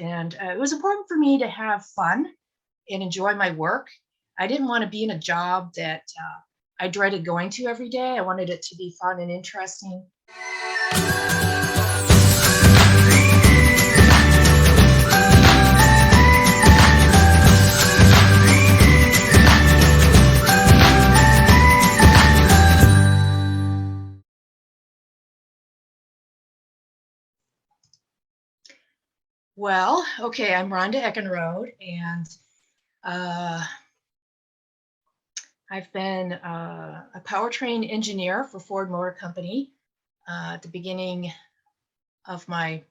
And it was important for me to have fun and enjoy my work. I didn't want to be in a job that I dreaded going to every day. I wanted it to be fun and interesting. Well, okay, I'm Ronda Eckenrode, and uh, I've been a powertrain engineer for Ford Motor Company at the beginning of my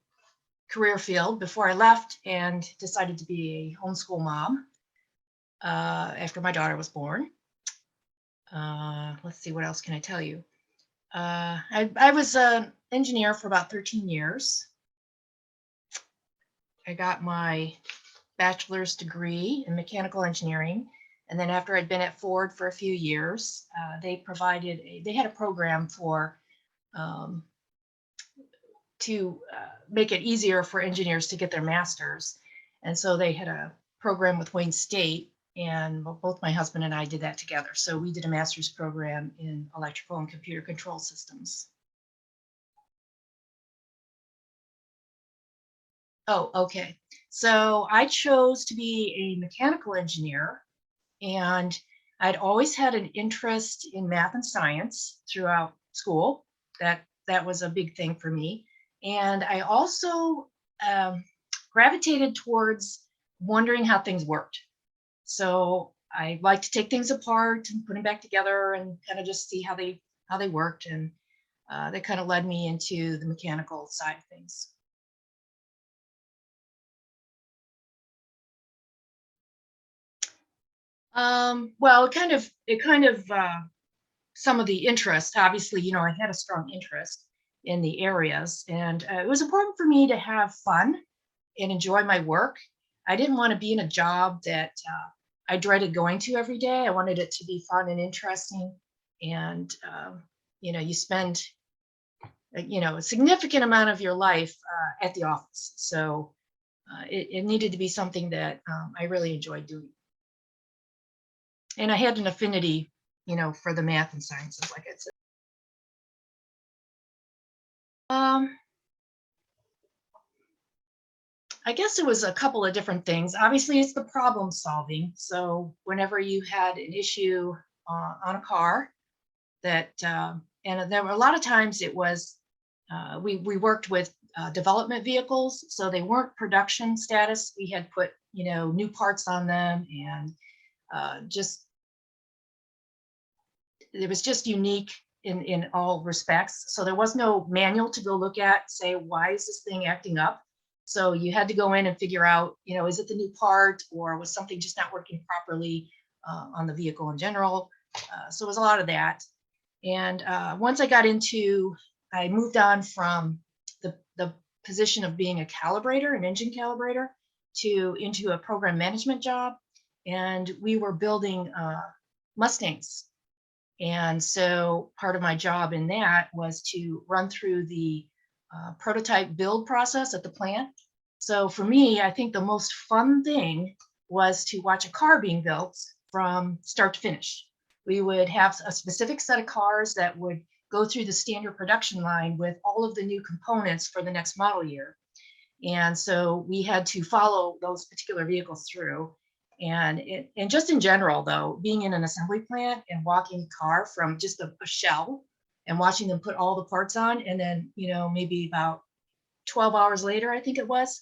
career field before I left and decided to be a homeschool mom after my daughter was born. Let's see, what else can I tell you? I was an engineer for about 13 years. I got my bachelor's degree in mechanical engineering. And then after I'd been at Ford for a few years, they had a program for to make it easier for engineers to get their masters. And so they had a program with Wayne State, and both my husband and I did that together. So we did a master's program in electrical and computer control systems. Oh, okay. So I chose to be a mechanical engineer, and I'd always had an interest in math and science throughout school. That was a big thing for me. And I also gravitated towards wondering how things worked. So I like to take things apart and put them back together and kind of just see how they worked. And that kind of led me into the mechanical side of things. Well, it kind of some of the interest. Obviously, I had a strong interest in the areas, and it was important for me to have fun and enjoy my work. I didn't want to be in a job that I dreaded going to every day. I wanted it to be fun and interesting, and you spend a significant amount of your life at the office, so it needed to be something that I really enjoyed doing. And I had an affinity, for the math and sciences, like I said. Um, I guess it was a couple of different things. Obviously, it's the problem solving. So whenever you had an issue on a car and there were a lot of times it was, we worked with development vehicles, so they weren't production status. We had put, new parts on them, and just it was just unique in all respects. So there was no manual to go look at, say, why is this thing acting up? So you had to go in and figure out, is it the new part, or was something just not working properly on the vehicle in general? So it was a lot of that. And once I moved on from the position of being a calibrator, an engine calibrator, into a program management job. And we were building Mustangs. And so part of my job in that was to run through the prototype build process at the plant. So for me, I think the most fun thing was to watch a car being built from start to finish. We would have a specific set of cars that would go through the standard production line with all of the new components for the next model year. And so we had to follow those particular vehicles through. And just in general, though, being in an assembly plant and walking a car from just a shell and watching them put all the parts on, and then, maybe about 12 hours later, I think it was,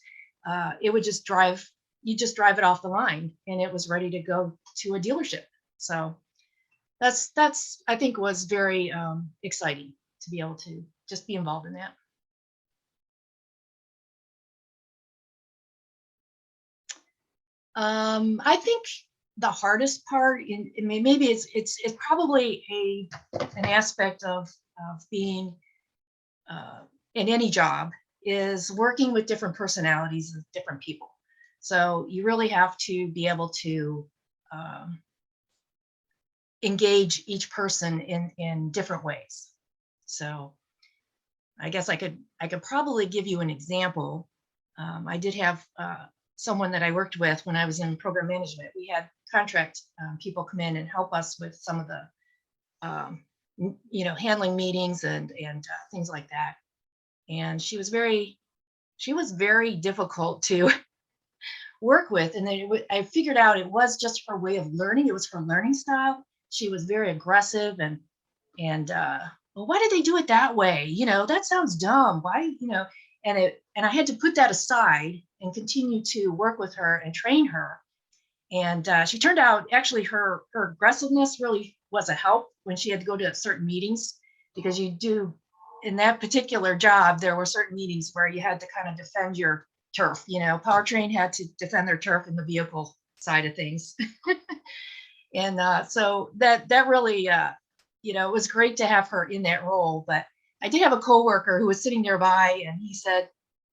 it would you just drive it off the line, and it was ready to go to a dealership. So that's I think was very exciting to be able to just be involved in that. I think the hardest part, maybe it's probably an aspect of being in any job, is working with different personalities of different people. So you really have to be able to engage each person in different ways. So I guess I could probably give you an example. I did have someone that I worked with when I was in program management. We had contract people come in and help us with some of the, handling meetings and things like that. And she was very difficult to work with. And then I figured out it was just her way of learning. It was her learning style. She was very aggressive and well, why did they do it that way? That sounds dumb. Why, and I had to put that aside and continue to work with her and train her. And she turned out, actually, her aggressiveness really was a help when she had to go to certain meetings, because you do, in that particular job, there were certain meetings where you had to kind of defend your turf. Powertrain had to defend their turf in the vehicle side of things. And so that really, it was great to have her in that role. But I did have a coworker who was sitting nearby, and he said,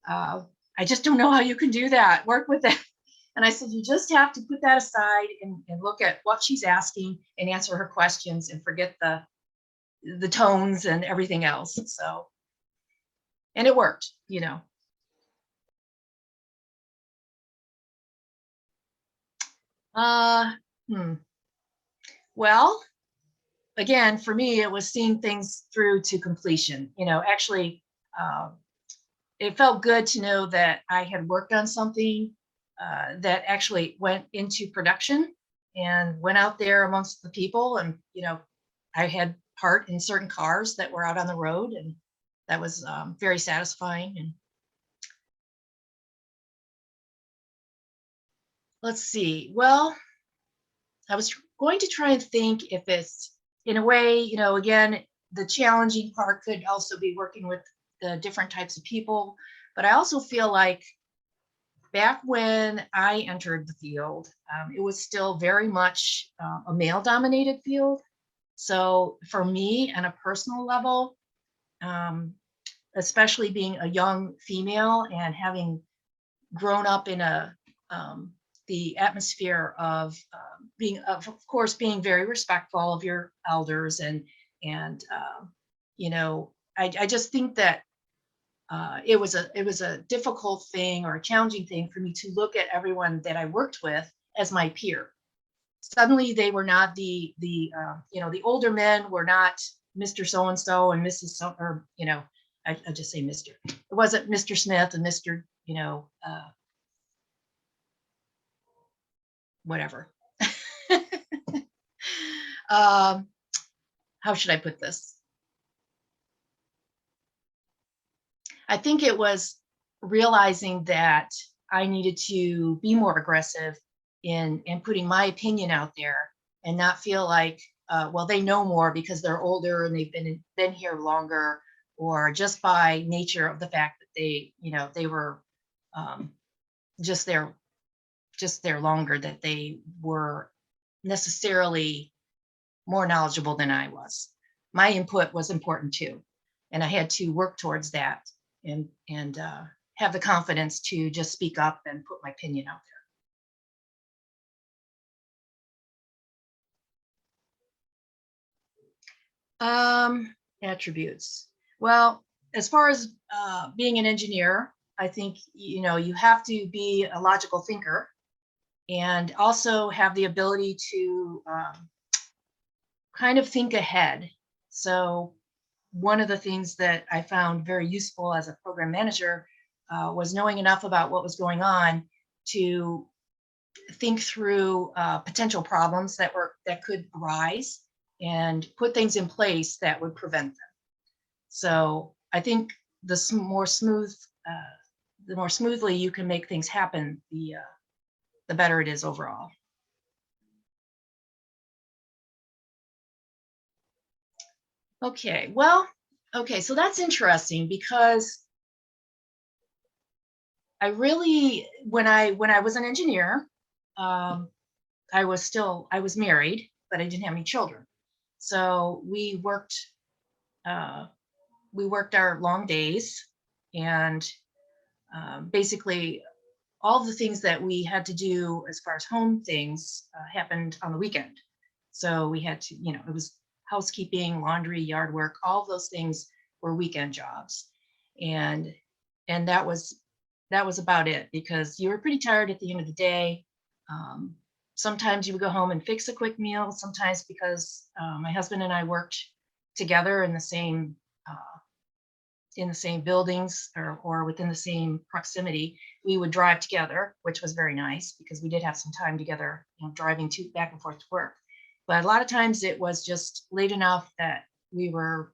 I just don't know how you can do that, work with that. And I said, you just have to put that aside and look at what she's asking and answer her questions and forget the tones and everything else. So, and it worked, Well, again, for me, it was seeing things through to completion. Actually, it felt good to know that I had worked on something that actually went into production and went out there amongst the people. And, I had part in certain cars that were out on the road, and that was very satisfying. And let's see, well, I was going to try and think if it's, in a way, again, the challenging part could also be working with the different types of people. But I also feel like back when I entered the field, it was still very much a male-dominated field. So for me, on a personal level, especially being a young female and having grown up in the atmosphere of being, of course, being very respectful of your elders, and I just think that it was a difficult thing or a challenging thing for me to look at everyone that I worked with as my peer. Suddenly, they were not the older men were not Mr. So and so and Mrs. So, or I just say Mr. It wasn't Mr. Smith and Mr. Whatever. How should I put this? I think it was realizing that I needed to be more aggressive in putting my opinion out there, and not feel like, well, they know more because they're older and they've been here longer, or just by nature of the fact that they were just there longer, that they were necessarily more knowledgeable than I was. My input was important too, and I had to work towards that, and have the confidence to just speak up and put my opinion out there. Attributes. Well, as far as being an engineer, I think you have to be a logical thinker, and also have the ability to kind of think ahead. So one of the things that I found very useful as a program manager was knowing enough about what was going on to think through potential problems that could arise, and put things in place that would prevent them. So I think the more smoothly you can make things happen, the better it is overall. Okay, well, so that's interesting, because I really, when I was an engineer, I was married, but I didn't have any children. So we worked our long days, and basically all the things that we had to do as far as home things happened on the weekend. So we had to, it was housekeeping, laundry, yard work, all of those things were weekend jobs. And that was that was about it, because you were pretty tired at the end of the day. Um, Sometimes you would go home and fix a quick meal. Sometimes, because my husband and I worked together in the same buildings, or within the same proximity, we would drive together, which was very nice because we did have some time together, driving back and forth to work. But a lot of times it was just late enough that we were,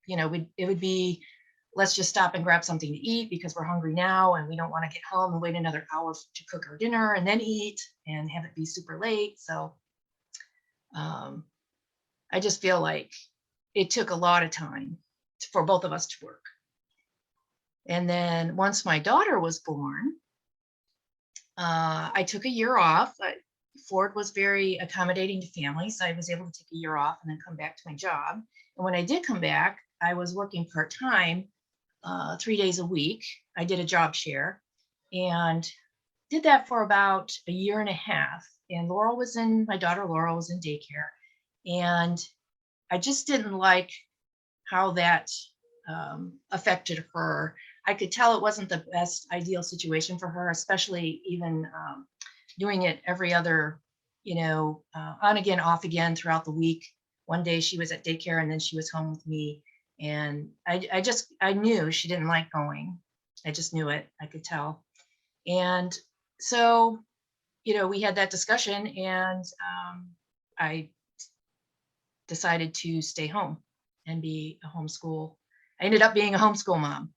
it would be, let's just stop and grab something to eat because we're hungry now and we don't want to get home and wait another hour to cook our dinner and then eat and have it be super late. So um, I just feel like it took a lot of time for both of us to work. And then once my daughter was born, I took a year off. Ford was very accommodating to families, so I was able to take a year off and then come back to my job. And when I did come back, I was working part-time, 3 days a week. I did a job share and did that for about a year and a half. And my daughter Laurel was in daycare. And I just didn't like how that affected her. I could tell it wasn't the best ideal situation for her, especially even doing it every other, on again, off again throughout the week. One day she was at daycare and then she was home with me. And I knew she didn't like going. I just knew it. I could tell. And so, we had that discussion, and I decided to stay home and be a homeschool. I ended up being a homeschool mom.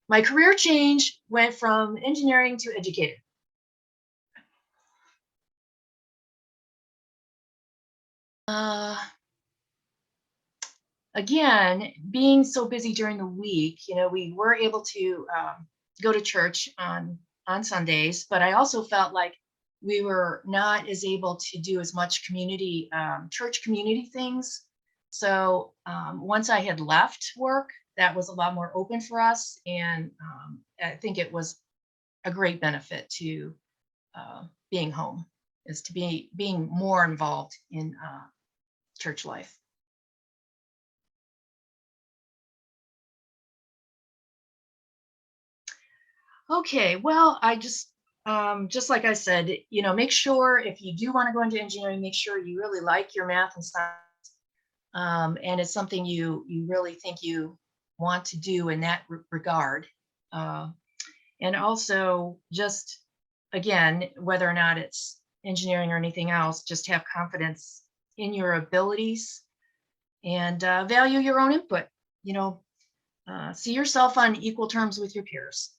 My career change went from engineering to educator. Uh, Again, being so busy during the week, we were able to go to church on Sundays, but I also felt like we were not as able to do as much church community things. So once I had left work, that was a lot more open for us, and I think it was a great benefit to being home, is to being more involved in church life. Okay, well, just like I said, make sure if you do want to go into engineering, make sure you really like your math and science, and it's something you really think you want to do in that regard. Uh, and also, just again, whether or not it's engineering or anything else, just have confidence in your abilities, and value your own input. See yourself on equal terms with your peers.